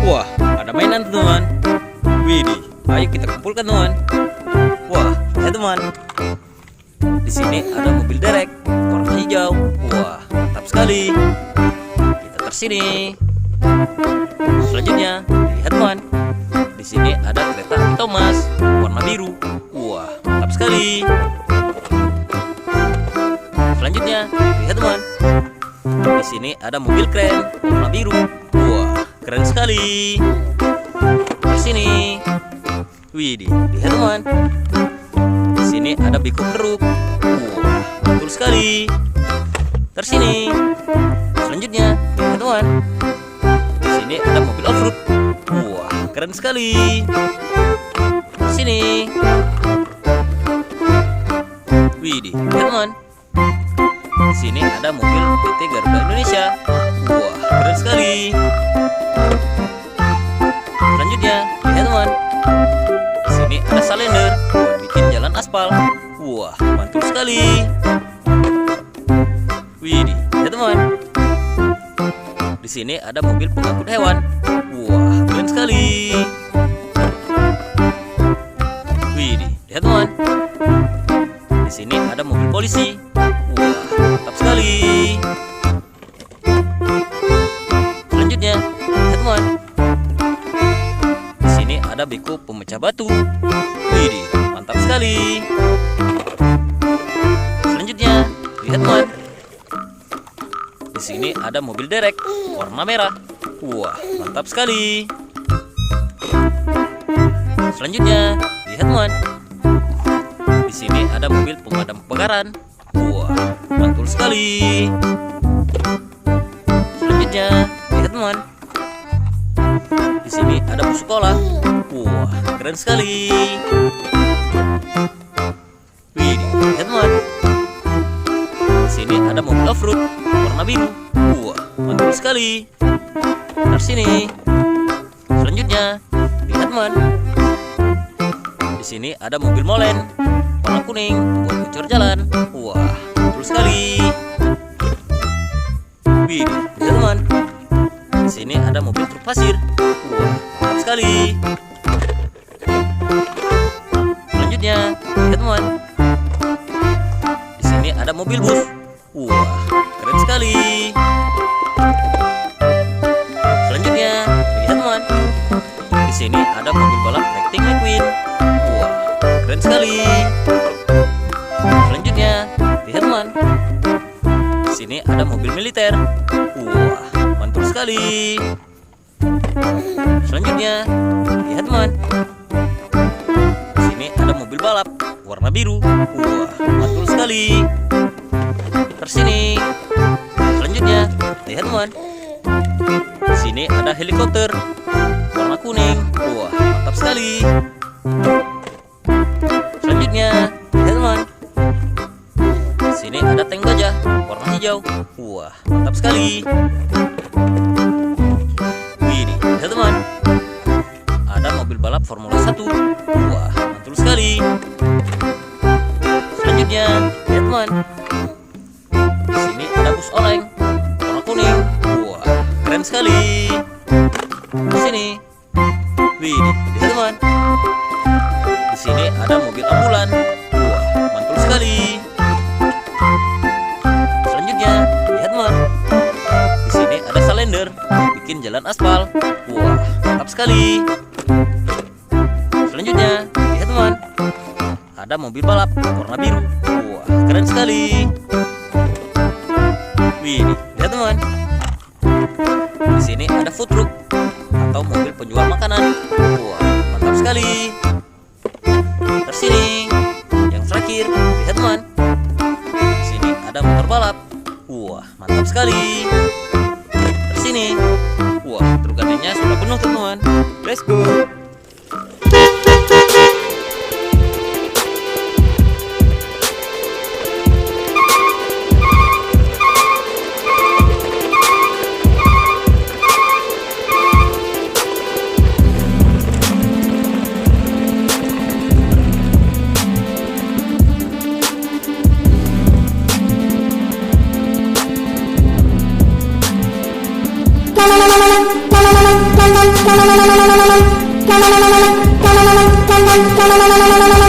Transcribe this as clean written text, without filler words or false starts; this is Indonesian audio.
Wah, ada mainan teman. Widih, ayo kita kumpulkan teman. Wah, ya teman. Di sini ada mobil derek warna hijau. Wah, mantap sekali. Kita tersini. Selanjutnya, lihat teman. Di sini ada kereta api Thomas warna biru. Wah, mantap sekali. Selanjutnya, lihat teman. Di sini ada mobil keren warna biru. Wah, keren sekali. Sini. Widih, lihat teman. Di sini ada biko keruk. Wah, betul sekali. Tersini. Selanjutnya, lihat teman. Di sini ada mobil off-road. Wah, keren sekali. Sini. Widih, lihat teman. Di sini ada mobil PT Garuda Indonesia. Wah, keren sekali. Selanjutnya, lihat teman. Di sini ada salender buat bikin jalan aspal. Wah, mantul sekali. Widih, lihat teman. Di sini ada mobil pengangkut hewan. Wah, keren sekali. Widih, lihat teman. Di sini ada mobil polisi. Wah, mantap sekali. Selanjutnya, lihat teman. Di sini ada beko pemecah batu. Widih, mantap sekali. Selanjutnya, lihat teman. Di sini ada mobil derek warna merah. Wah, mantap sekali. Selanjutnya, lihat teman. Di sini ada mobil pemadam kebakaran. Wah, mantul sekali. Selanjutnya, lihat teman. Di sini ada bus sekolah. Wah, keren sekali. Widih, lihat teman. Di sini ada mobil off-road warna biru. Wah, mantul sekali. Tersini. Selanjutnya, lihat teman. Di sini ada mobil molen warna kuning buat bocor jalan. Wah, mantul sekali. Widih, lihat teman. Di sini ada mobil truk pasir. Wah, mantap sekali. Selanjutnya, lihat teman. Di sini ada mobil bus. Wah, keren sekali. Selanjutnya, lihat teman. Di sini ada mobil balap Lightning McQueen. Wah, keren sekali. Selanjutnya, lihat teman. Di sini ada mobil militer. Wah, mantul sekali. Selanjutnya, lihat teman. Di sini ada mobil balap warna biru. Wah, mantul sekali. Tersini. Selanjutnya, lihat teman. Di sini ada helikopter warna kuning. Wah, mantap sekali. Selanjutnya, lihat teman. Di sini ada tank gajah warna hijau. Wah, mantap sekali. Widih, lihat teman. Ada mobil balap Formula 1. Wah, mantul sekali. Selanjutnya, lihat teman. Di sini ada bus oleng warna kuning. Wah, keren sekali. Di sini. Widih, lihat teman. Di sini ada mobil ambulan. Wah, mantul sekali. Selanjutnya, lihat teman. Di sini ada salender bikin jalan aspal. Wah, mantap sekali. Selanjutnya, lihat teman. Ada mobil balap warna biru. Wah, keren sekali. Widih, lihat teman. Di sini ada food truck atau mobil penjual makanan. Wah, mantap sekali. Tersini. Yang terakhir, lihat teman. Di sini ada motor balap. Wah, mantap sekali. Tersini. Wah, truk gandengnya sudah penuh teman. Let's go. Thank you.